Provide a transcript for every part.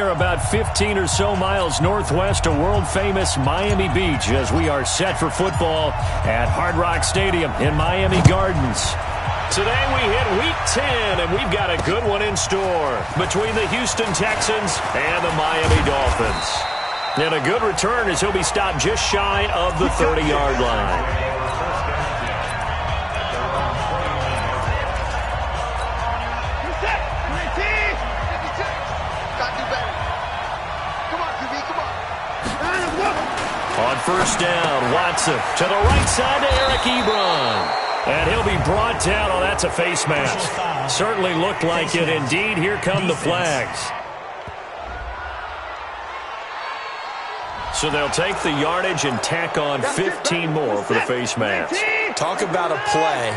we are about 15 or so miles northwest of world-famous Miami Beach as we are set for football at Hard Rock Stadium in Miami Gardens. Today we hit Week 10, and we've got a good one in store between the Houston Texans and the Miami Dolphins. And a good return as he'll be stopped just shy of the 30-yard line. On first down, Watson to the right side to Eric Ebron. And he'll be brought down. Oh, that's a face mask. Certainly looked like it. Indeed, here come the flags. So they'll take the yardage and tack on 15 more for the face mask. Talk about a play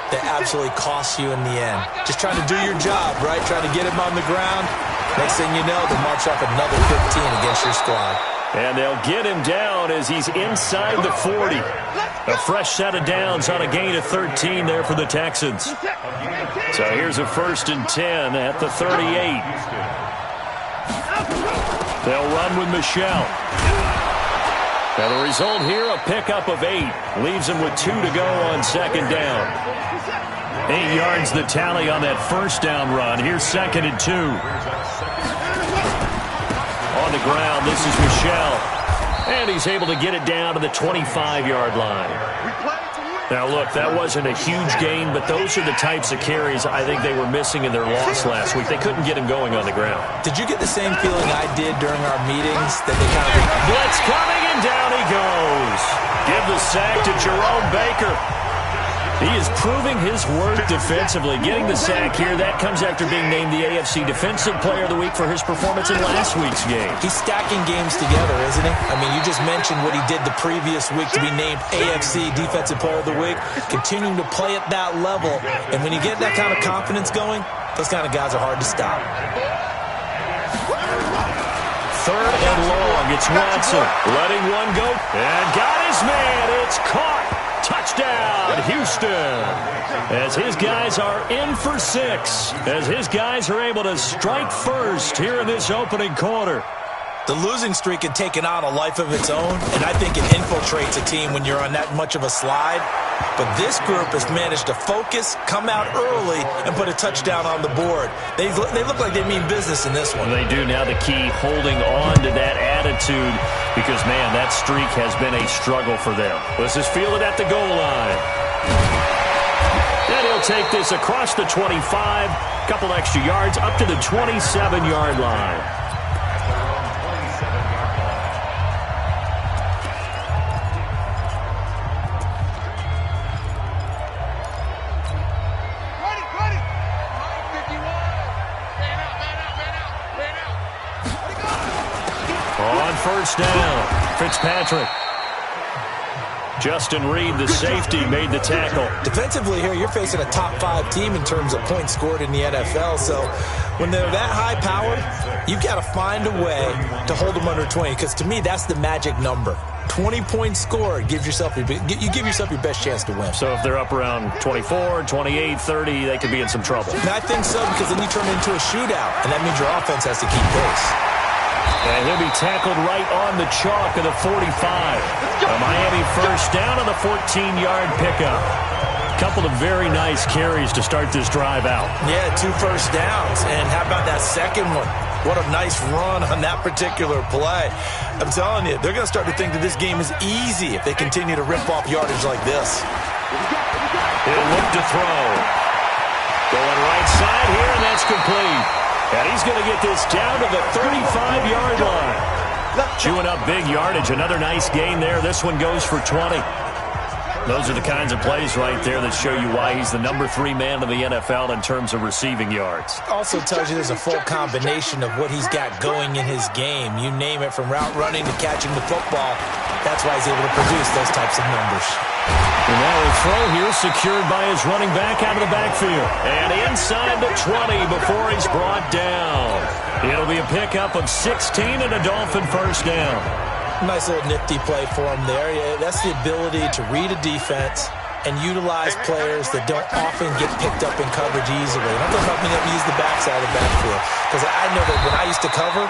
that absolutely costs you in the end. Just trying to do your job, right? Trying to get him on the ground. Next thing you know, they'll march up another 15 against your squad. And they'll get him down as he's inside the 40. A fresh set of downs on a gain of 13 there for the Texans. So here's a 1st and 10 at the 38. They'll run with Michelle. And the result here, a pickup of 8. Leaves them with 2 to go on 2nd down. 8 yards the tally on that 1st down run. Here's 2nd and 2. On the ground, this is Michelle. And he's able to get it down to the 25-yard line. Now, look, that wasn't a huge gain, but those are the types of carries I think they were missing in their loss last week. They couldn't get him going on the ground. Did you get the same feeling I did during our meetings? That they kind of... Blitz coming, and down he goes. Give the sack to Jerome Baker. He is proving his worth defensively. Getting the sack here, that comes after being named the AFC Defensive Player of the Week for his performance in last week's game. He's stacking games together, isn't he? I mean, you just mentioned what he did the previous week to be named AFC Defensive Player of the Week, continuing to play at that level. And when you get that kind of confidence going, those kind of guys are hard to stop. 3rd and long. It's Watson letting one go. And got his man. It's caught. Touchdown, Houston, as his guys are in for 6, as his guys are able to strike first here in this opening quarter. The losing streak had taken on a life of its own, and I think it infiltrates a team when you're on that much of a slide. But this group has managed to focus, come out early, and put a touchdown on the board. They look like they mean business in this one. They do. Now the key, holding on to that attitude, because, man, that streak has been a struggle for them. This is fielded at the goal line. And he'll take this across the 25, couple extra yards, up to the 27-yard line. First down, Fitzpatrick. Justin Reed, the safety, made the tackle. Defensively here, you're facing a top 5 team in terms of points scored in the NFL. So when they're that high-powered, you've got to find a way to hold them under 20. Because to me, that's the magic number. 20 points scored gives yourself you give yourself your best chance to win. So if they're up around 24, 28, 30, they could be in some trouble. And I think so, because then you turn it into a shootout, and that means your offense has to keep pace. And he'll be tackled right on the chalk of the 45. A Miami first down on the 14-yard pickup. A couple of very nice carries to start this drive out. Yeah, 2 first downs. And how about that second one? What a nice run on that particular play. I'm telling you, they're going to start to think that this game is easy if they continue to rip off yardage like this. He'll look to throw. Going right side here, and that's complete. And he's going to get this down to the 35-yard line. Chewing up big yardage. Another nice gain there. This one goes for 20. Those are the kinds of plays right there that show you why he's the number 3 man in the NFL in terms of receiving yards. Also tells you there's a full combination of what he's got going in his game. You name it, from route running to catching the football. That's why he's able to produce those types of numbers. And now a throw here secured by his running back out of the backfield. And inside the 20 before he's brought down. It'll be a pickup of 16 and a Dolphin first down. Nice little nifty play for him there. Yeah, that's the ability to read a defense, and utilize players that don't often get picked up in coverage easily. And I'm talking about being able to use the backside of the backfield. Because I know that when I used to cover,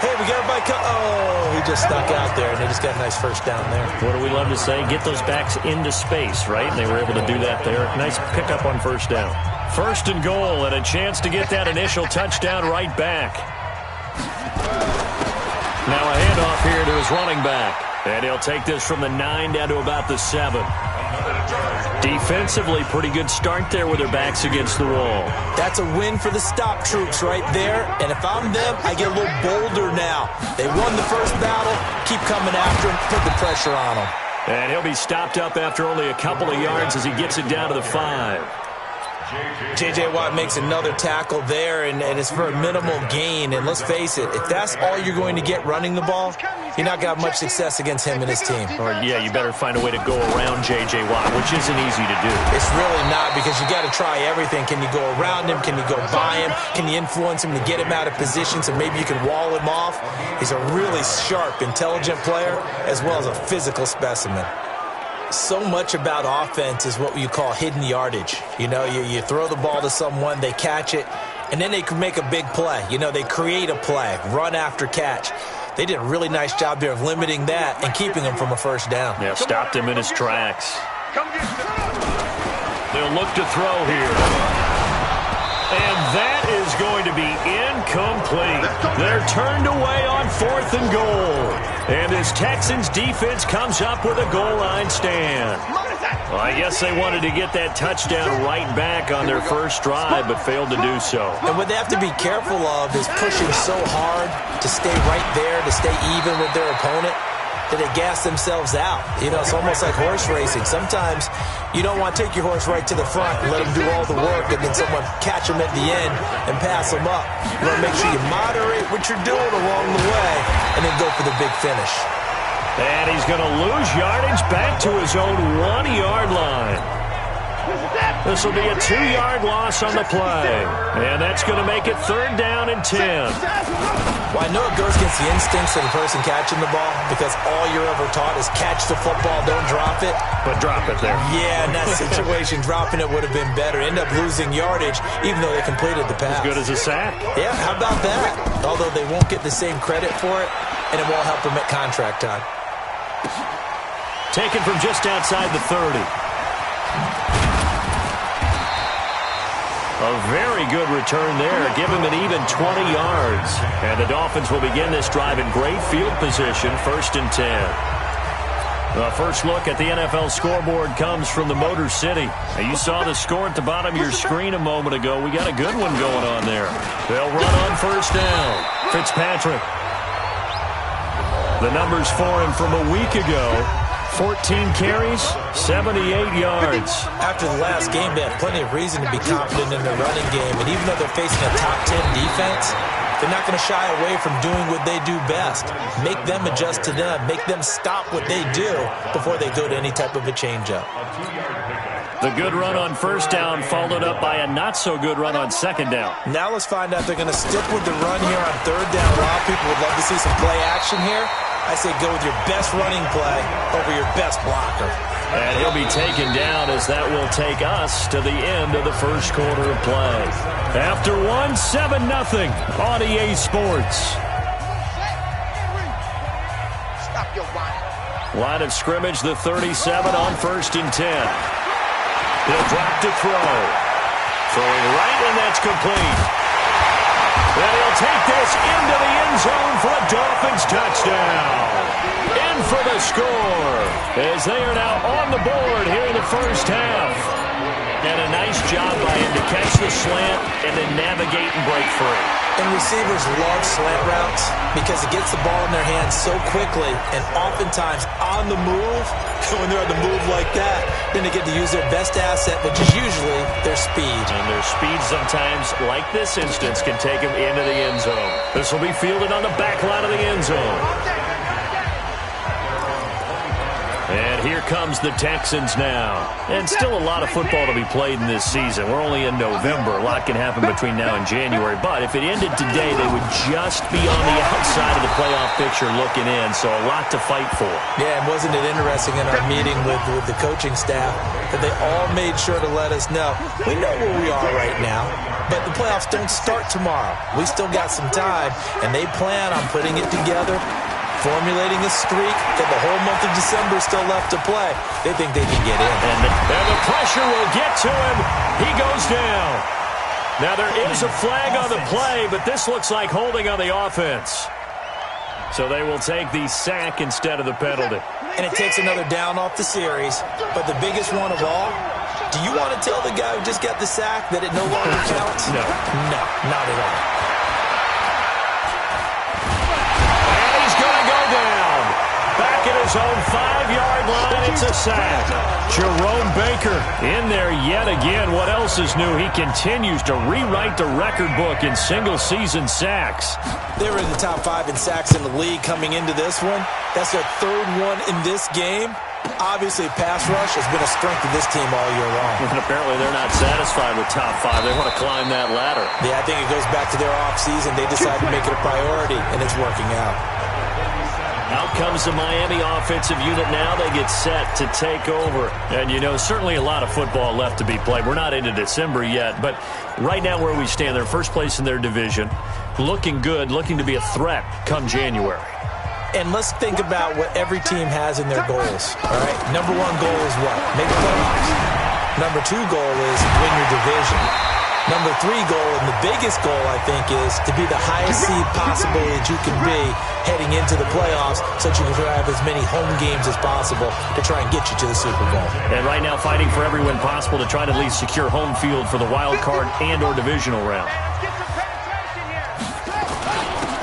hey, we got everybody oh, he just snuck out there, and they just got a nice first down there. What do we love to say? Get those backs into space, right? And they were able to do that there. Nice pickup on first down. First and goal, and a chance to get that initial touchdown right back. Now a handoff here to his running back. And he'll take this from the 9 down to about the 7. Defensively, pretty good start there with their backs against the wall. That's a win for the stop troops right there. And if I'm them, I get a little bolder now. They won the first battle. Keep coming after him. Put the pressure on him. And he'll be stopped up after only a couple of yards as he gets it down to the 5. J.J. Watt makes another tackle there, and it's for a minimal gain. And let's face it, if that's all you're going to get running the ball, you're not going to have much success against him and his team. Or, yeah, you better find a way to go around J.J. Watt, which isn't easy to do. It's really not, because you got to try everything. Can you go around him? Can you go by him? Can you influence him to get him out of position so maybe you can wall him off? He's a really sharp, intelligent player, as well as a physical specimen. So much about offense is what you call hidden yardage. You know, you throw the ball to someone, they catch it, and then they can make a big play. You know, they create a play, run after catch. They did a really nice job there of limiting that and keeping him from a first down. Yeah, stopped him in his tracks. They'll look to throw here. And that is going to be incomplete. They're turned away on 4th and goal. And this Texans defense comes up with a goal line stand. Well, I guess they wanted to get that touchdown right back on their first drive, but failed to do so. And what they have to be careful of is pushing so hard to stay right there, to stay even with their opponent, that they gas themselves out. You know, it's almost like horse racing. Sometimes you don't want to take your horse right to the front and let them do all the work and then someone catch them at the end and pass them up. You want to make sure you moderate what you're doing along the way and then go for the big finish. And he's going to lose yardage back to his own 1-yard line. This will be a 2-yard loss on the play. And that's going to make it 3rd down and 10. Well, I know it goes against the instincts of the person catching the ball, because all you're ever taught is catch the football, don't drop it. But drop it there. Yeah, in that situation, dropping it would have been better. End up losing yardage, even though they completed the pass. As good as a sack. Yeah, how about that? Although they won't get the same credit for it, and it won't help them at contract time. Taken from just outside the 30. A very good return there. Give him an even 20 yards. And the Dolphins will begin this drive in great field position, 1st and 10. The first look at the NFL scoreboard comes from the Motor City. Now, you saw the score at the bottom of your screen a moment ago. We got a good one going on there. They'll run on first down. Fitzpatrick. The numbers for him from a week ago. 14 carries, 78 yards. After the last game, they have plenty of reason to be confident in their running game. And even though they're facing a top 10 defense, they're not going to shy away from doing what they do best. Make them adjust to them. Make them stop what they do before they go to any type of a change-up. The good run on first down followed up by a not-so-good run on second down. Now let's find out if they're going to stick with the run here on 3rd down. A lot of people would love to see some play action here. I say go with your best running play over your best blocker. And he'll be taken down, as that will take us to the end of the first quarter of play. After 7-0 on EA Sports. Line of scrimmage, the 37 on 1st and 10. He'll drop to throw. Throwing right, and that's complete. And he'll take this into the end zone for a Dolphins touchdown. In for the score, as they are now on the board here in the first half. And a nice job by him to catch the slant and then navigate and break free. And receivers love slant routes because it gets the ball in their hands so quickly, and oftentimes on the move, when they're on the move like that, then they get to use their best asset, which is usually their speed. And their speed sometimes, like this instance, can take them into the end zone. This will be fielded on the back line of the end zone. And And here comes the Texans now. And still a lot of football to be played in this season. We're only in November. A lot can happen between now and January. But if it ended today, they would just be on the outside of the playoff picture looking in. So a lot to fight for. Yeah, and wasn't it interesting in our meeting with the coaching staff that they all made sure to let us know, we know where we are right now, but the playoffs don't start tomorrow. We still got some time, and they plan on putting it together, formulating a streak, that the whole month of December is still left to play. They think they can get in. And the pressure will get to him. He goes down. Now there is a flag on the play, but this looks like holding on the offense. So they will take the sack instead of the penalty. And it takes another down off the series. But the biggest one of all, do you want to tell the guy who just got the sack that it no longer counts? No. No, not at all. And he's going to go down. Back at his own 5-yard line, it's a sack. Jerome Baker in there yet again. What else is new? He continues to rewrite the record book in single-season sacks. They were in the top 5 in sacks in the league coming into this one. That's their 3rd one in this game. Obviously, pass rush has been a strength of this team all year long. And apparently they're not satisfied with top 5. They want to climb that ladder. Yeah, I think it goes back to their offseason. They decided to make it a priority, and it's working out. Out comes the Miami offensive unit now. They get set to take over. And, you know, certainly a lot of football left to be played. We're not into December yet, but right now where we stand, they're first place in their division. Looking good, looking to be a threat come January. And let's think about what every team has in their goals, all right? Number 1 goal is what? Make the playoffs. Number 2 goal is win your division. Number 3 goal, and the biggest goal, I think, is to be the highest seed possible that you can be heading into the playoffs so that you can have as many home games as possible to try and get you to the Super Bowl. And right now fighting for every win possible to try to at least secure home field for the wild card and or divisional round.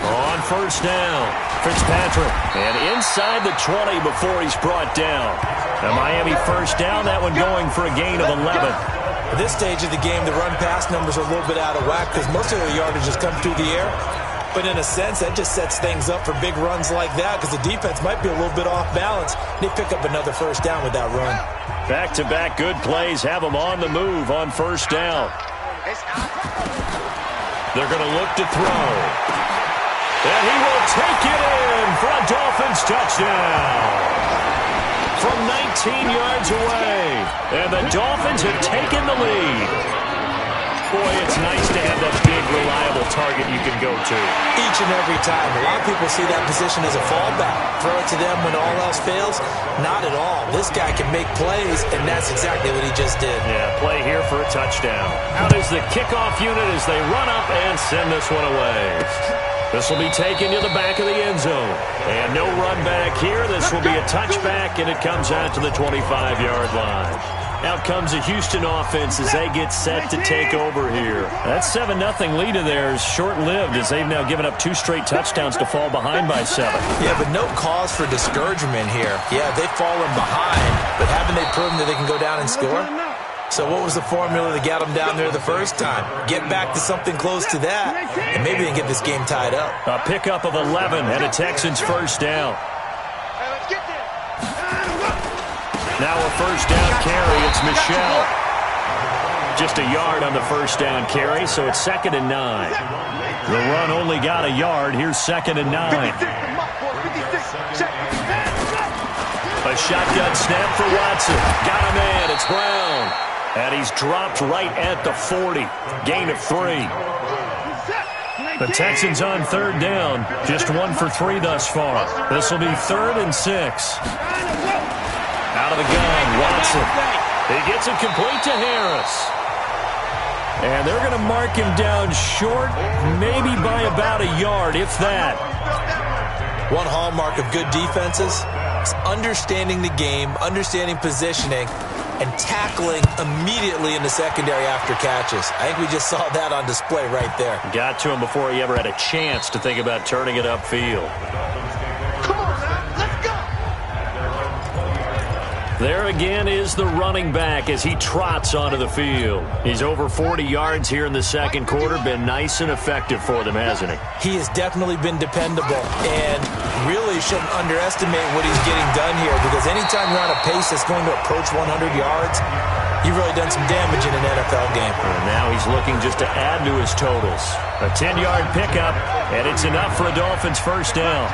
On first down, Fitzpatrick. And inside the 20 before he's brought down. A Miami first down, that one going for a gain of 11. At this stage of the game, the run-pass numbers are a little bit out of whack because most of the yardage has come through the air. But in a sense, that just sets things up for big runs like that because the defense might be a little bit off balance. They pick up another first down with that run. Back-to-back good plays have them on the move on first down. They're going to look to throw. And he will take it in for a Dolphins touchdown. From 19 yards away. And the Dolphins have taken the lead. Boy, it's nice to have that big, reliable target you can go to. Each and every time. A lot of people see that position as a fallback. Throw it to them when all else fails. Not at all. This guy can make plays, and that's exactly what he just did. Yeah, play here for a touchdown. Out is the kickoff unit as they run up and send this one away. This will be taken to the back of the end zone. And no run back here. This will be a touchback, and it comes out to the 25-yard line. Out comes the Houston offense as they get set to take over here. That 7-0 lead of theirs short-lived as they've now given up 2 straight touchdowns to fall behind by 7. Yeah, but no cause for discouragement here. Yeah, they've fallen behind, but haven't they proven that they can go down and score? So what was the formula that got them down there the first time? Get back to something close to that, and maybe they can get this game tied up. A pickup of 11 and a Texans first down. Now a first down carry. It's Michelle. Just a yard on the first down carry, so it's 2nd and 9. The run only got a yard. Here's 2nd and 9. A shotgun snap for Watson. Got a man. It's Brown. And he's dropped right at the 40. Gain of 3. The Texans on 3rd down. Just 1 for 3 thus far. This will be 3rd and 6. Out of the gun, Watson. He gets it complete to Harris. And they're going to mark him down short, maybe by about a yard, if that. One hallmark of good defenses is understanding the game, understanding positioning, and tackling immediately in the secondary after catches. I think we just saw that on display right there. Got to him before he ever had a chance to think about turning it upfield. There again is the running back as he trots onto the field. He's over 40 yards here in the second quarter. Been nice and effective for them, hasn't he? He has definitely been dependable and really shouldn't underestimate what he's getting done here, because anytime you're on a pace that's going to approach 100 yards, you've really done some damage in an NFL game. And now he's looking just to add to his totals. A 10-yard pickup, and it's enough for a Dolphins first down.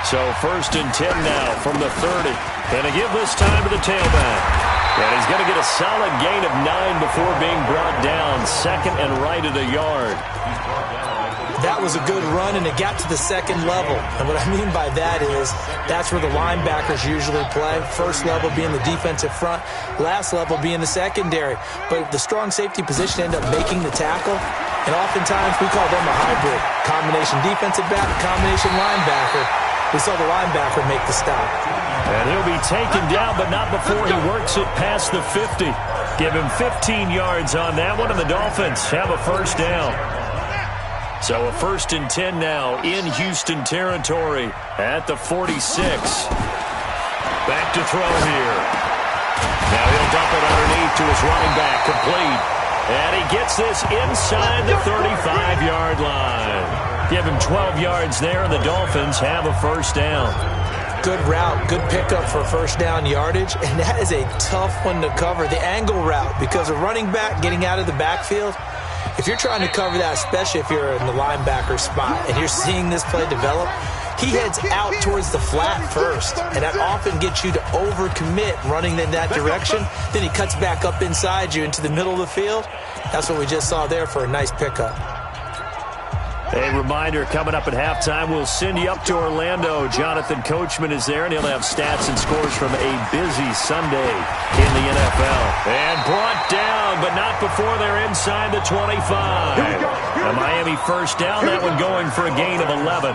So 1st and 10 now from the 30. And to give this time to the tailback. And he's going to get a solid gain of 9 before being brought down. 2nd and right at a yard. That was a good run, and it got to the second level. And what I mean by that is that's where the linebackers usually play. First level being the defensive front, last level being the secondary. But the strong safety position ended up making the tackle. And oftentimes we call them a hybrid. Combination defensive back, combination linebacker. We saw the linebacker make the stop. And he'll be taken down, but not before he works it past the 50. Give him 15 yards on that one, and the Dolphins have a first down. So a 1st and 10 now in Houston territory at the 46. Back to throw here. Now he'll dump it underneath to his running back, complete. And he gets this inside the 35-yard line. Give him 12 yards there, and the Dolphins have a first down. Good route, good pickup for first down yardage, and that is a tough one to cover, the angle route, because a running back getting out of the backfield, if you're trying to cover that, especially if you're in the linebacker spot and you're seeing this play develop, he heads out towards the flat first, and that often gets you to overcommit running in that direction. Then he cuts back up inside you into the middle of the field. That's what we just saw there for a nice pickup. A reminder, coming up at halftime, we'll send you up to Orlando. Jonathan Coachman is there, and he'll have stats and scores from a busy Sunday in the NFL. And brought down, but not before they're inside the 25. A Miami first down, that one going for a gain of 11.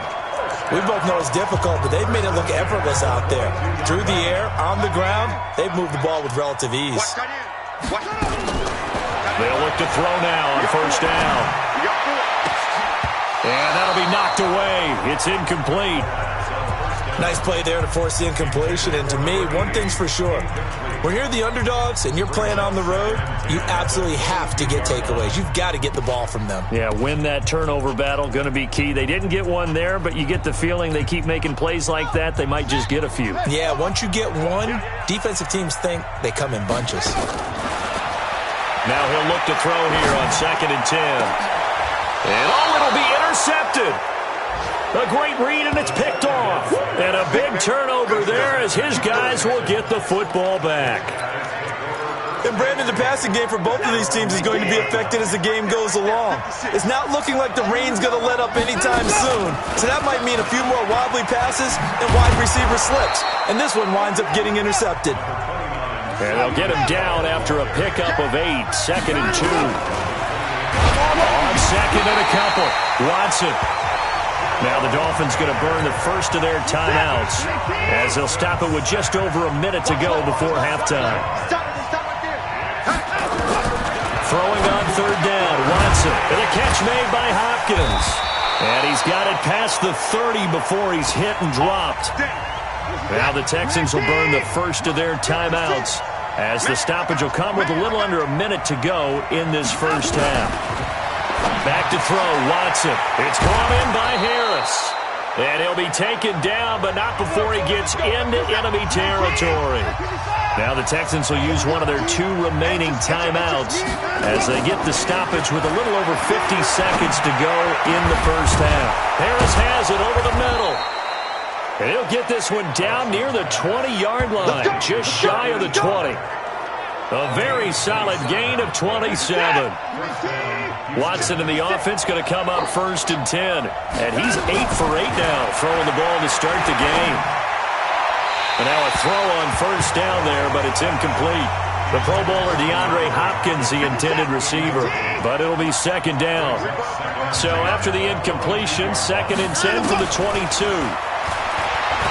We both know it's difficult, but they've made it look effortless out there. Through the air, on the ground, they've moved the ball with relative ease. They'll look to throw now on first down. And that'll be knocked away. It's incomplete. Nice play there to force the incompletion. And to me, one thing's for sure. When you're the underdogs and you're playing on the road, you absolutely have to get takeaways. You've got to get the ball from them. Yeah, win that turnover battle, going to be key. They didn't get one there, but you get the feeling they keep making plays like that, they might just get a few. Yeah, once you get one, defensive teams think they come in bunches. Now he'll look to throw here on 2nd and 10. And it'll be intercepted. A great read, and it's picked off. And a big turnover there as his guys will get the football back. And Brandon, the passing game for both of these teams is going to be affected as the game goes along. It's not looking like the rain's going to let up anytime soon. So that might mean a few more wobbly passes and wide receiver slips. And this one winds up getting intercepted. And they'll get him down after a pickup of 8, 2nd and 2. On 2nd and a couple, Watson. Now the Dolphins going to burn the first of their timeouts as they'll stop it with just over a minute to go before halftime. Throwing on 3rd down, Watson. And a catch made by Hopkins. And he's got it past the 30 before he's hit and dropped. Now the Texans will burn the first of their timeouts as the stoppage will come with a little under a minute to go in this first half. Back to throw, Watson. It's gone in by Harris. And he'll be taken down, but not before he gets into enemy territory. Now the Texans will use one of their 2 remaining timeouts as they get the stoppage with a little over 50 seconds to go in the first half. Harris has it over the middle. And he'll get this one down near the 20-yard line, just shy of the 20. A very solid gain of 27. Watson in the offense going to come up 1st and 10. And he's 8 for 8 now, throwing the ball to start the game. And now a throw on first down there, but it's incomplete. The Pro Bowler DeAndre Hopkins, the intended receiver. But it'll be 2nd down. So after the incompletion, 2nd and 10 from the 22.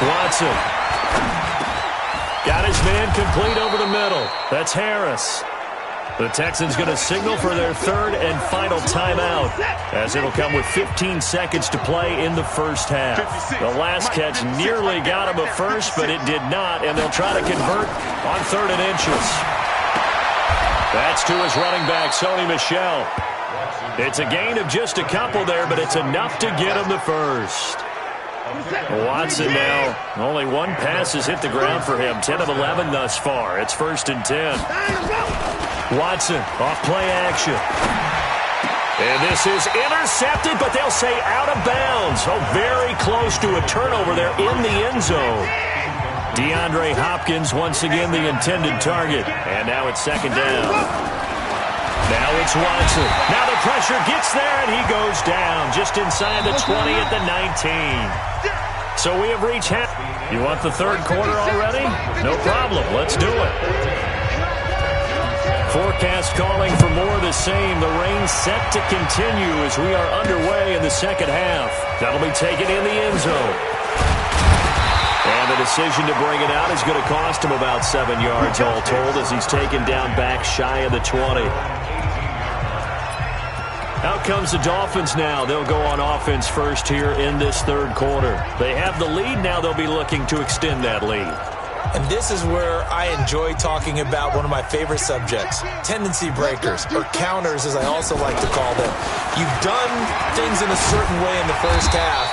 Watson. Got his man complete over the middle. That's Harris. The Texans going to signal for their third and final timeout, as it'll come with 15 seconds to play in the first half. The last catch nearly got him a first, but it did not, and they'll try to convert on 3rd and inches. That's to his running back, Sony Michel. It's a gain of just a couple there, but it's enough to get him the first. Watson now, only one pass has hit the ground for him. 10 of 11 thus far. It's 1st and 10. Watson off play action. And this is intercepted, but they'll say out of bounds. Oh, very close to a turnover there in the end zone. DeAndre Hopkins once again the intended target. And now it's 2nd down. Now it's Watson. Now the pressure gets there, and he goes down just inside the 20 at the 19. So we have reached half. You want the 3rd quarter already? No problem. Let's do it. Forecast calling for more of the same. The rain set to continue as we are underway in the 2nd half. That'll be taken in the end zone. And the decision to bring it out is going to cost him about 7 yards all told as he's taken down back shy of the 20. Out comes the Dolphins now. They'll go on offense first here in this 3rd quarter. They have the lead. Now they'll be looking to extend that lead. And this is where I enjoy talking about one of my favorite subjects, tendency breakers, or counters as I also like to call them. You've done things in a certain way in the first half,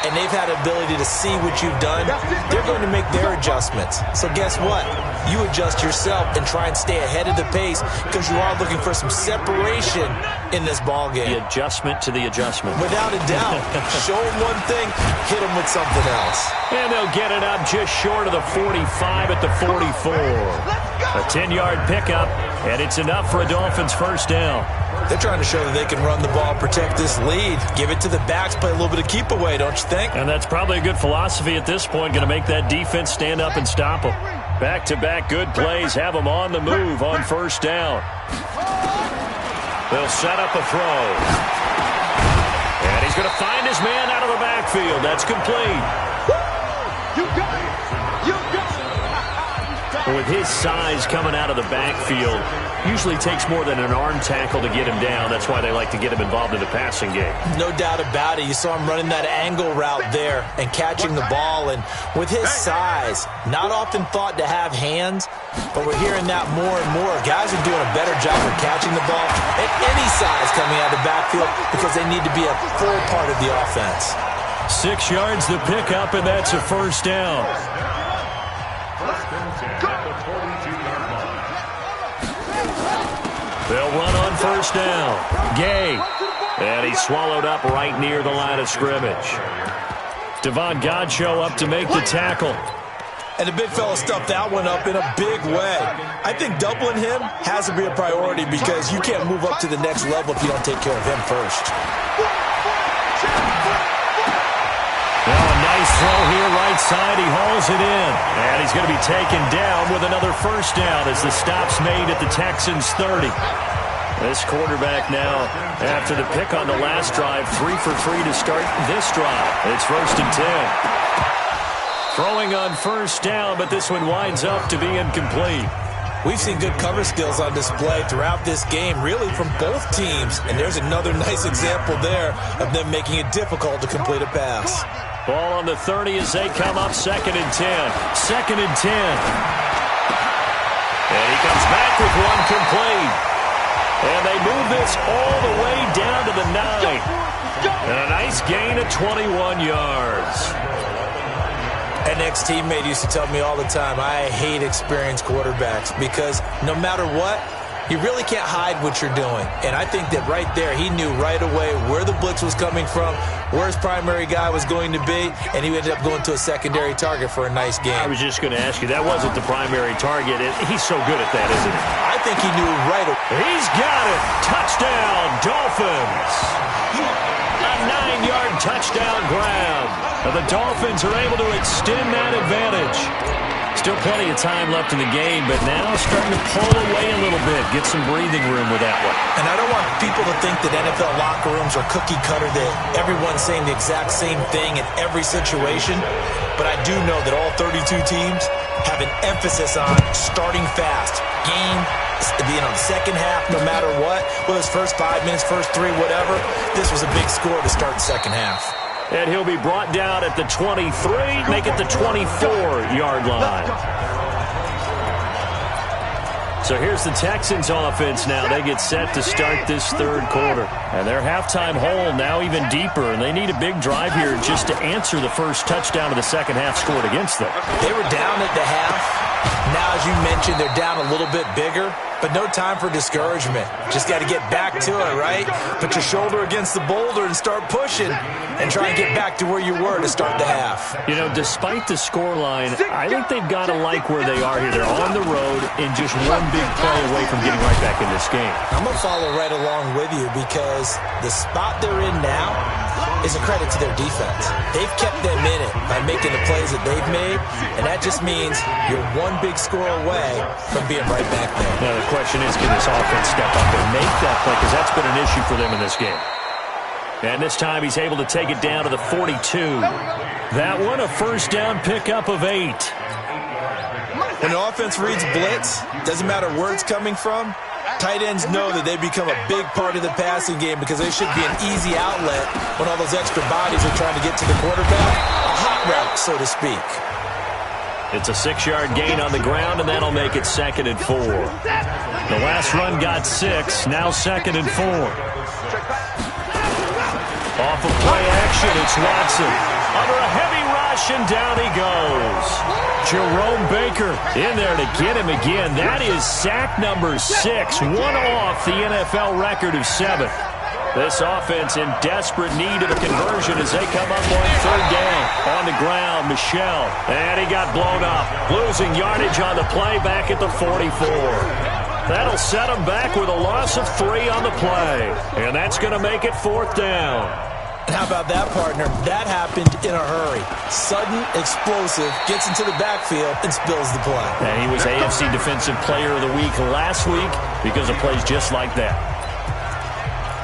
and they've had the ability to see what you've done. They're going to make their adjustments. So guess what? You adjust yourself and try and stay ahead of the pace because you are looking for some separation in this ball game. The adjustment to the adjustment. Without a doubt. Show them one thing, hit them with something else. And they'll get it up just short of the 45 at the 44. A 10-yard pickup, and it's enough for a Dolphins 1st down. They're trying to show that they can run the ball, protect this lead, give it to the backs, play a little bit of keep away, don't you think? And that's probably a good philosophy at this point, going to make that defense stand up and stop them. Back-to-back good plays have them on the move on 1st down. They'll set up a throw. And he's going to find his man out of the backfield. That's complete. You got it! You got it! With his size coming out of the backfield, usually takes more than an arm tackle to get him down. That's why they like to get him involved in the passing game. No doubt about it. You saw him running that angle route there and catching the ball. And with his size, not often thought to have hands, but we're hearing that more and more. Guys are doing a better job of catching the ball at any size coming out of the backfield because they need to be a full part of the offense. 6 yards the pickup, and that's a 1st down. They'll run on 1st down. Gay. And he's swallowed up right near the line of scrimmage. Devon Godchaux up to make the tackle. And the big fella stuffed that one up in a big way. I think doubling him has to be a priority because you can't move up to the next level if you don't take care of him first. Nice throw here right side. He hauls it in. And he's going to be taken down with another 1st down as the stop's made at the Texans' 30. This quarterback now, after the pick on the last drive, 3 for 3 to start this drive. It's 1st and 10. Throwing on 1st down, but this one winds up to be incomplete. We've seen good cover skills on display throughout this game, really from both teams. And there's another nice example there of them making it difficult to complete a pass. Ball on the 30 as they come up 2nd and 10. 2nd and 10. And he comes back with one complete. And they move this all the way down to the 9. And a nice gain of 21 yards. An ex-teammate used to tell me all the time, I hate experienced quarterbacks because no matter what, you really can't hide what you're doing. And I think that right there, he knew right away where the blitz was coming from, where his primary guy was going to be, and he ended up going to a secondary target for a nice game. I was just going to ask you, that wasn't the primary target. He's so good at that, isn't he? I think he knew right away. He's got it. Touchdown, Dolphins. A 9-yard touchdown grab. The Dolphins are able to extend that advantage. Still plenty of time left in the game, but now starting to pull away a little bit. Get some breathing room with that one. And I don't want people to think that NFL locker rooms are cookie cutter, that everyone's saying the exact same thing in every situation. But I do know that all 32 teams have an emphasis on starting fast. Game being on the second half, no matter what. Whether it's first 5 minutes, first 3, whatever. This was a big score to start the second half. And he'll be brought down at the 23, make it the 24-yard line. So here's the Texans offense now. They get set to start this third quarter. And their halftime hole now even deeper. And they need a big drive here just to answer the first touchdown of the second half scored against them. They were down at the half. Now, as you mentioned, they're down a little bit bigger. But no time for discouragement. Just got to get back to it, right? Put your shoulder against the boulder and start pushing. And try and get back to where you were to start the half. You know, despite the scoreline, I think they've got to like where they are here. They're on the road and just one big play away from getting right back in this game. I'm going to follow right along with you because the spot they're in now is a credit to their defense. They've kept them in it by making the plays that they've made, and that just means you're one big score away from being right back there. Now, the question is, can this offense step up and make that play? Because that's been an issue for them in this game. And this time he's able to take it down to the 42. That one, a first down pickup of 8. When an offense reads blitz, doesn't matter where it's coming from, tight ends know that they become a big part of the passing game because they should be an easy outlet when all those extra bodies are trying to get to the quarterback. A hot route, so to speak. It's a 6-yard gain on the ground, and that'll make it 2nd and 4. The last run got 6, now 2nd and 4. Off of play action, it's Watson. Under a heavy rush, and down he goes. Jerome Baker in there to get him again. That is sack number 6, one off the NFL record of 7. This offense in desperate need of a conversion as they come up on third down. On the ground, Michel. And he got blown up. Losing yardage on the play back at the 44. That'll set him back with a loss of 3 on the play. And that's going to make it 4th down. And how about that, partner? That happened in a hurry. Sudden, explosive, gets into the backfield, and spills the play. And he was AFC Defensive Player of the Week last week because of plays just like that.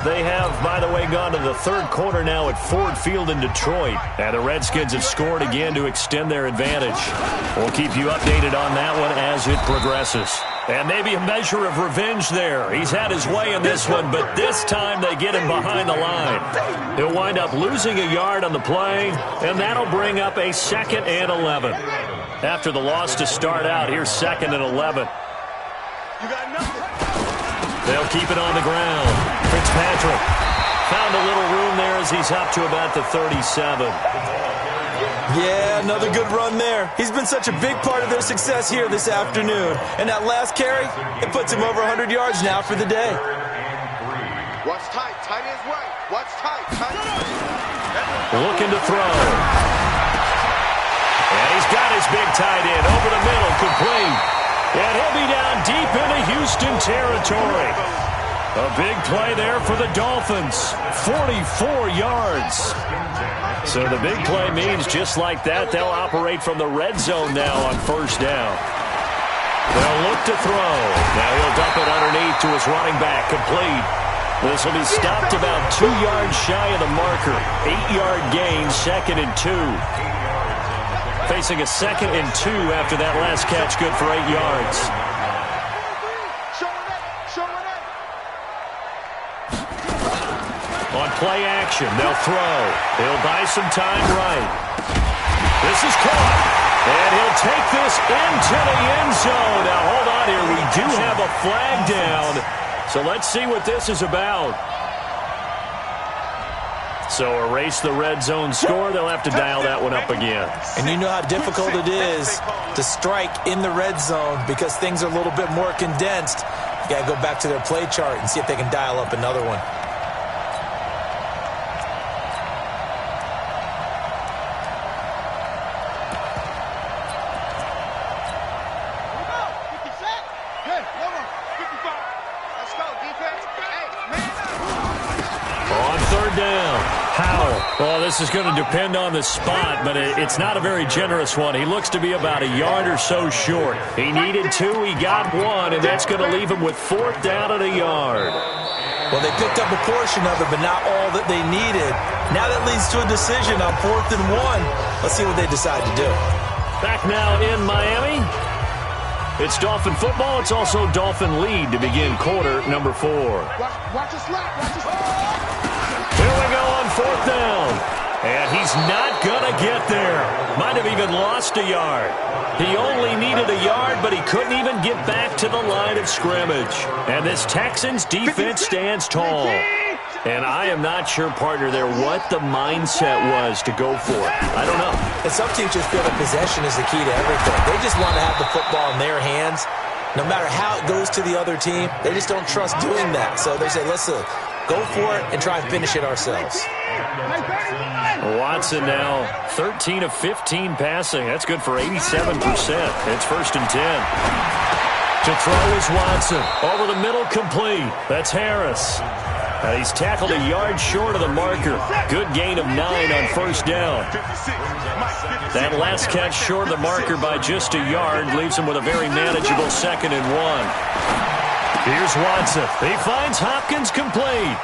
They have, by the way, gone to the third quarter now at Ford Field in Detroit. And the Redskins have scored again to extend their advantage. We'll keep you updated on that one as it progresses. And maybe a measure of revenge there. He's had his way in this one, but this time they get him behind the line. He'll wind up losing a yard on the play, and that'll bring up a 2nd and 11. After the loss to start out, here's 2nd and 11. They'll keep it on the ground. Fitzpatrick found a little room there as he's up to about the 37. Yeah, another good run there. He's been such a big part of their success here this afternoon. And that last carry, it puts him over 100 yards now for the day. Watch tight. Tight ends way. Watch tight. Tight ends. Looking to throw. And he's got his big tight end over the middle, complete. And he'll be down deep into Houston territory. A big play there for the Dolphins. 44 yards. So the big play means just like that, they'll operate from the red zone now on first down. They'll look to throw. Now he'll dump it underneath to his running back, complete. This will be stopped about 2 yards shy of the marker. 8-yard gain, 2nd and 2. Facing a 2nd and 2 after that last catch, good for 8 yards. On play action, they'll throw. He'll buy some time right. This is caught. And he'll take this into the end zone. Now, hold on here. We do have a flag down. So let's see what this is about. So erase the red zone score. They'll have to dial that one up again. And you know how difficult it is to strike in the red zone because things are a little bit more condensed. You got to go back to their play chart and see if they can dial up another one. this is going to depend on the spot, but it's not a very generous one. He looks to be about a yard or so short. He needed 2, he got 1, and that's going to leave him with 4th down at a yard. Well, they picked up a portion of it, but not all that they needed. Now that leads to a decision on 4th and 1. Let's see what they decide to do. Back now in Miami. It's Dolphin football. It's also Dolphin lead to begin quarter number 4. Watch the slap. Watch the slap. Here we go on 4th down. And he's not going to get there. Might have even lost a yard. He only needed a yard, but he couldn't even get back to the line of scrimmage. And this Texans defense stands tall. And I am not sure, partner, there what the mindset was to go for it. I don't know. And some teams just feel that possession is the key to everything. They just want to have the football in their hands. No matter how it goes to the other team, they just don't trust doing that. So they say, let's go for it and try and finish it ourselves. Watson now 13 of 15 passing. That's good for 87%. It's 1st and 10. To throw is Watson. Over the middle, complete. That's Harris. And he's tackled a yard short of the marker. Good gain of 9 on 1st down. That last catch short of the marker by just a yard leaves him with a very manageable 2nd and 1. Here's Watson. He finds Hopkins complete.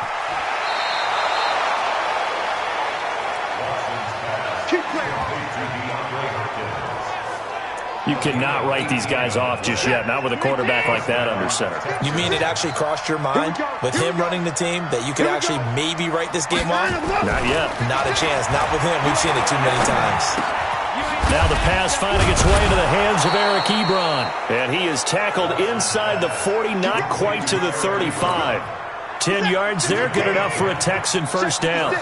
You cannot write these guys off just yet, not with a quarterback like that under center. You mean it actually crossed your mind with him running the team that you could actually maybe write this game off? Not yet. Not a chance. Not with him. We've seen it too many times. Now the pass finding its way into the hands of Eric Ebron. And he is tackled inside the 40, not quite to the 35. 10 yards there, good enough for a Texan 1st down.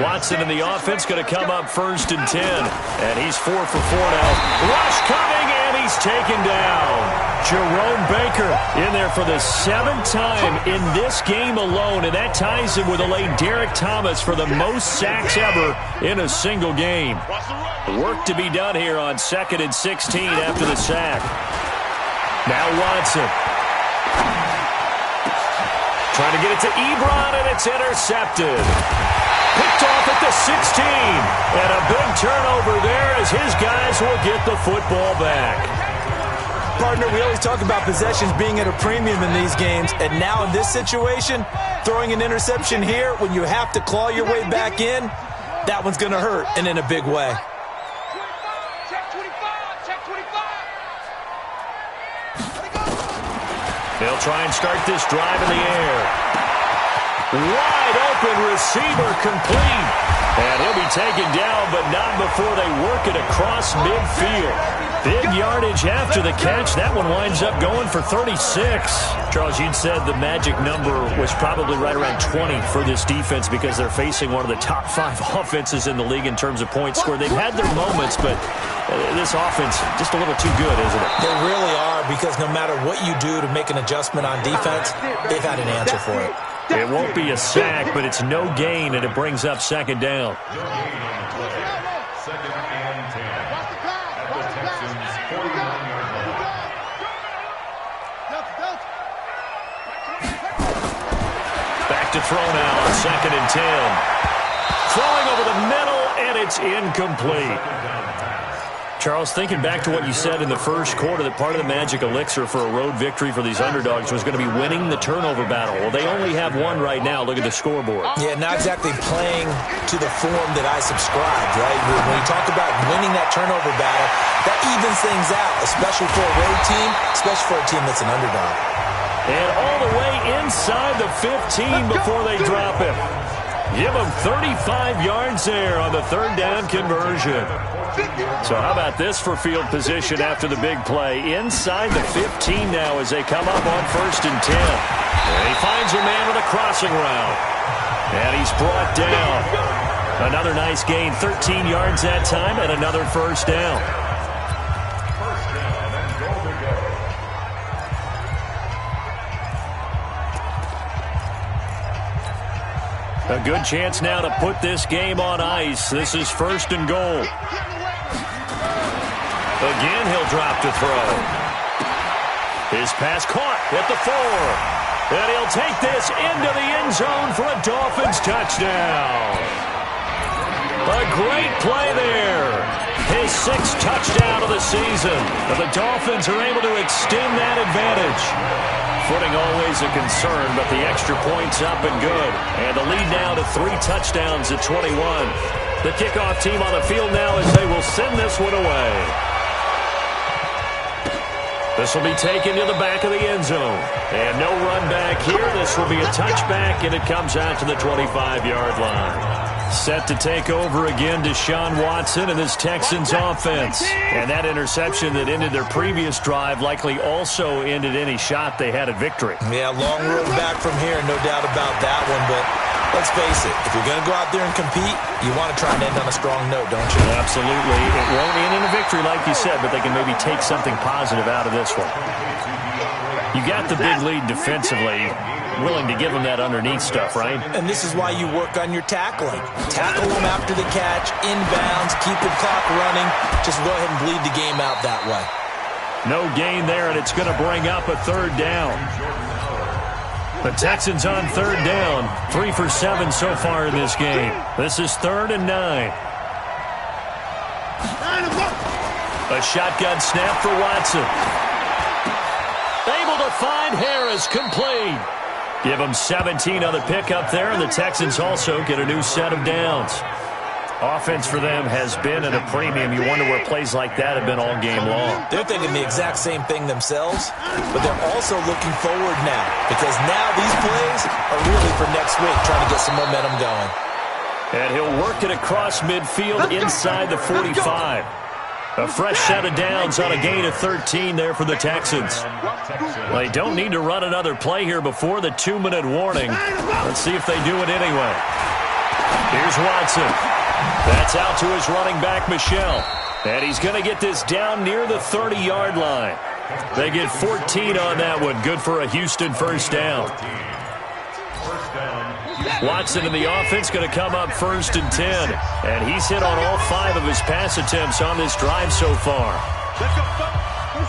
Watson in the offense going to come up 1st and 10. And he's 4 for 4 now. Rush coming, and he's taken down. Jerome Baker in there for the 7th time in this game alone. And that ties him with a late Derek Thomas for the most sacks ever in a single game. Work to be done here on 2nd and 16 after the sack. Now Watson. Trying to get it to Ebron, and it's intercepted. Picked off at the 16. And a big turnover there as his guys will get the football back. Partner, we always talk about possessions being at a premium in these games. And now in this situation, throwing an interception here when you have to claw your way back in, that one's going to hurt, and in a big way. They'll try and start this drive in the air. Wide open receiver complete. And he'll be taken down, but not before they work it across midfield. Big yardage after the catch. That one winds up going for 36. Charles, you'd said the magic number was probably right around 20 for this defense because they're facing one of the top 5 offenses in the league in terms of points scored. They've had their moments, but this offense just a little too good, isn't it? They really are, because no matter what you do to make an adjustment on defense, they've had an answer for it. It won't be a sack, but it's no gain, and it brings up 2nd down. Back to throw now on 2nd and 10. Throwing over the middle, and it's incomplete. Charles, thinking back to what you said in the first quarter, that part of the magic elixir for a road victory for these underdogs was going to be winning the turnover battle. Well, they only have one right now. Look at the scoreboard. Yeah, not exactly playing to the form that I subscribed, right? When you talk about winning that turnover battle, that evens things out, especially for a road team, especially for a team that's an underdog. And all the way inside the 15 before they drop him. Give him 35 yards there on the 3rd down conversion. So how about this for field position after the big play? Inside the 15 now as they come up on 1st and 10. And he finds a man with a crossing route. And he's brought down. Another nice gain, 13 yards that time, and another 1st down. A good chance now to put this game on ice. This is 1st and goal. Again, he'll drop to throw. His pass caught at the 4. And he'll take this into the end zone for a Dolphins touchdown. A great play there. His 6th touchdown of the season. But the Dolphins are able to extend that advantage. Footing always a concern, but the extra point's up and good. And the lead now to 3 touchdowns at 21. The kickoff team on the field now as they will send this one away. This will be taken to the back of the end zone. And no run back here. This will be a touchback, and it comes out to the 25-yard line. Set to take over again, Deshaun Watson and this Texans offense. And that interception that ended their previous drive likely also ended any shot they had at victory. Yeah, long road back from here, no doubt about that one. But let's face it, if you're going to go out there and compete, you want to try and end on a strong note, don't you? Absolutely. It won't end in a victory like you said, but they can maybe take something positive out of this one. You got the big lead defensively. Willing to give them that underneath stuff, right? And this is why you work on your tackling. Tackle them after the catch, inbounds, keep the clock running. Just go ahead and bleed the game out that way. No gain there, and it's going to bring up a 3rd down. The Texans on 3rd down. 3 for 7 so far in this game. This is 3rd and 9. A shotgun snap for Watson. Able to find Harris, complete. Give them 17 on the pickup there, and the Texans also get a new set of downs. Offense for them has been at a premium. You wonder where plays like that have been all game long. They're thinking the exact same thing themselves, but they're also looking forward now, because now these plays are really for next week, trying to get some momentum going. And he'll work it across midfield inside the 45. A fresh set of downs on a gain of 13 there for the Texans. Well, they don't need to run another play here before the 2-minute warning. Let's see if they do it anyway. Here's Watson. That's out to his running back, Michel. And he's going to get this down near the 30-yard line. They get 14 on that one. Good for a Houston 1st down. Watson in the offense going to come up 1st and 10. And he's hit on all 5 of his pass attempts on this drive so far.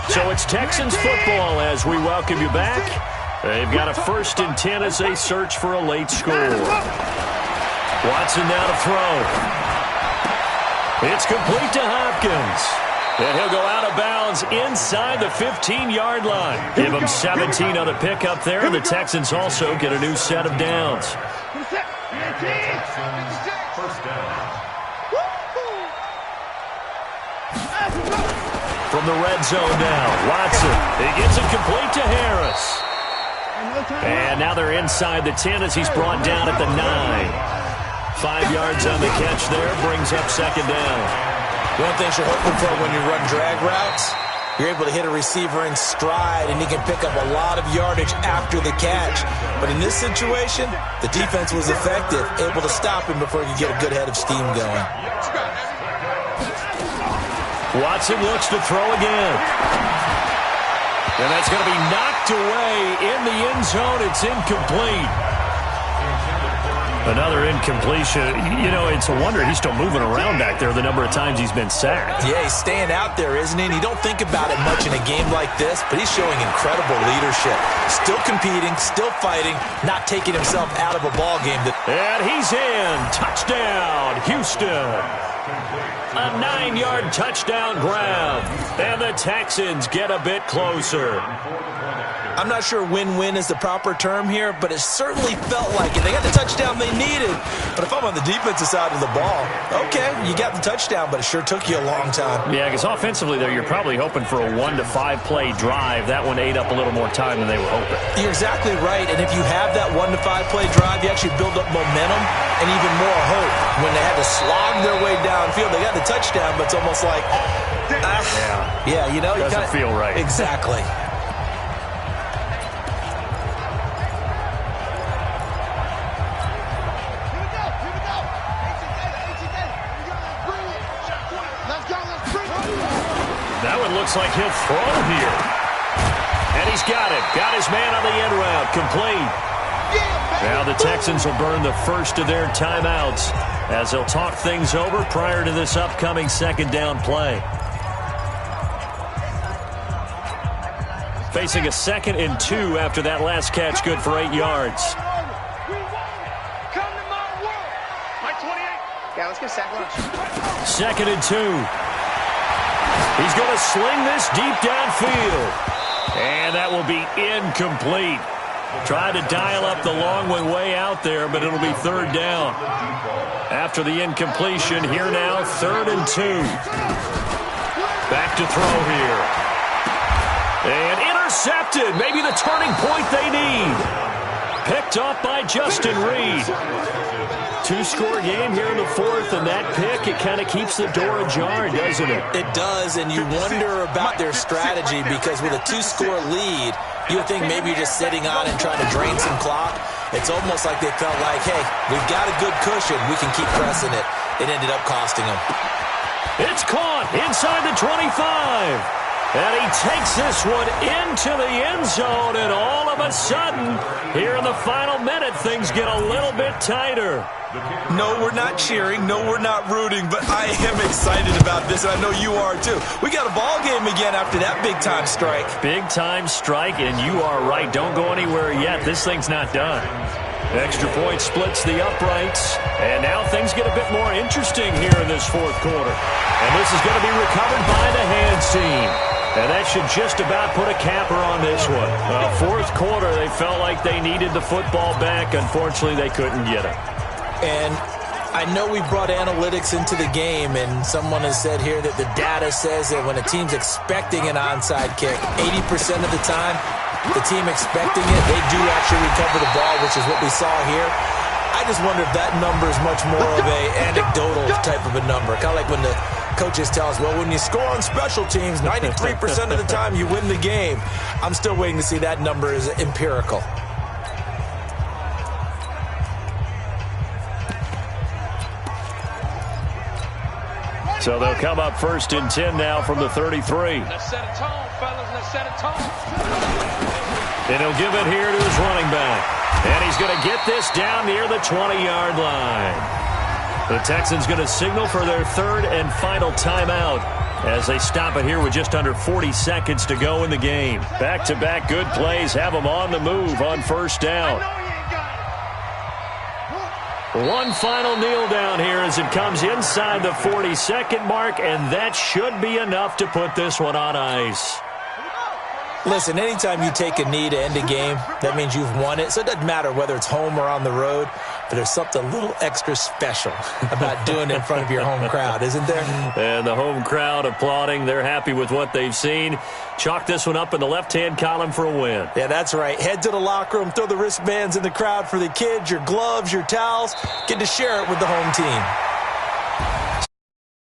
So it's Texans football as we welcome you back. They've got a 1st and 10 as they search for a late score. Watson now to throw. It's complete to Hopkins. And he'll go out of bounds inside the 15-yard line. Give him 17 on the pickup there. The Texans also get a new set of downs. From the red zone now, Watson. He gets it complete to Harris. And now they're inside the 10 as he's brought down at the 9. 5 yards on the catch there, brings up 2nd down. One thing you're hoping for when you run drag routes, you're able to hit a receiver in stride, and he can pick up a lot of yardage after the catch. But in this situation, the defense was effective, able to stop him before he could get a good head of steam going. Watson looks to throw again. And that's going to be knocked away in the end zone. It's incomplete. Another incompletion. You know, it's a wonder he's still moving around back there the number of times he's been sacked. Yeah, he's staying out there, isn't he? And you don't think about it much in a game like this, but he's showing incredible leadership. Still competing, still fighting, not taking himself out of a ball game. And he's in. Touchdown, Houston. A 9-yard touchdown grab. And the Texans get a bit closer. I'm not sure win-win is the proper term here, but it certainly felt like it. They got the touchdown they needed. But if I'm on the defensive side of the ball, okay, you got the touchdown, but it sure took you a long time. Yeah, because offensively, though, you're probably hoping for a 1 to 5 play drive. That one ate up a little more time than they were hoping. You're exactly right, and if you have that 1 to 5 play drive, you actually build up momentum and even more hope. When they had to slog their way downfield, they got the touchdown, but it's almost like, yeah, you know, doesn't feel right. Exactly. That one looks like he'll throw here. And he's got it. Got his man on the end route. Complete. Now the Texans will burn the first of their timeouts as they'll talk things over prior to this upcoming 2nd down play. Facing a 2nd and 2 after that last catch, good for 8 yards. let's get sack lunch. 2nd and 2. He's going to sling this deep downfield. And that will be incomplete. Tried to dial up the long way out there, but it'll be 3rd down. After the incompletion, here now, 3rd and 2. Back to throw here. And intercepted. Maybe the turning point they need. Picked up by Justin Reed. 2-score game here in the 4th, and that pick, it kind of keeps the door ajar, doesn't it? It does, and you wonder about their strategy because with a 2-score lead, you would think maybe you're just sitting on and trying to drain some clock. It's almost like they felt like, hey, we've got a good cushion. We can keep pressing it. It ended up costing them. It's caught inside the 25. And he takes this one into the end zone, and all of a sudden, here in the final minute, things get a little bit tighter. No, we're not cheering. No, we're not rooting, but I am excited about this, and I know you are too. We got a ball game again after that big-time strike. Big-time strike, and you are right. Don't go anywhere yet. This thing's not done. Extra point splits the uprights, and now things get a bit more interesting here in this 4th quarter. And this is going to be recovered by the hands team. And that should just about put a capper on this one. 4th quarter, they felt like they needed the football back. Unfortunately, they couldn't get it. And I know we brought analytics into the game, and someone has said here that the data says that when a team's expecting an onside kick, 80% of the time, the team expecting it, they do actually recover the ball, which is what we saw here. I just wonder if that number is much more of a anecdotal type of a number. Kind of like when the coaches tell us, well, when you score on special teams, 93% of the time you win the game. I'm still waiting to see that number is empirical. So they'll come up 1st and 10 now from the 33. Let's set a tone, fellas. Let's set a tone. And he'll give it here to his running back. And he's going to get this down near the 20-yard line. The Texans going to signal for their 3rd and final timeout as they stop it here with just under 40 seconds to go in the game. Back-to-back good plays have them on the move on 1st down. One final kneel down here as it comes inside the 40-second mark, and that should be enough to put this one on ice. Listen, anytime you take a knee to end a game, that means you've won it. So it doesn't matter whether it's home or on the road, but there's something a little extra special about doing it in front of your home crowd, isn't there? And the home crowd applauding. They're happy with what they've seen. Chalk this one up in the left-hand column for a win. Yeah, that's right. Head to the locker room, throw the wristbands in the crowd for the kids, your gloves, your towels. Get to share it with the home team.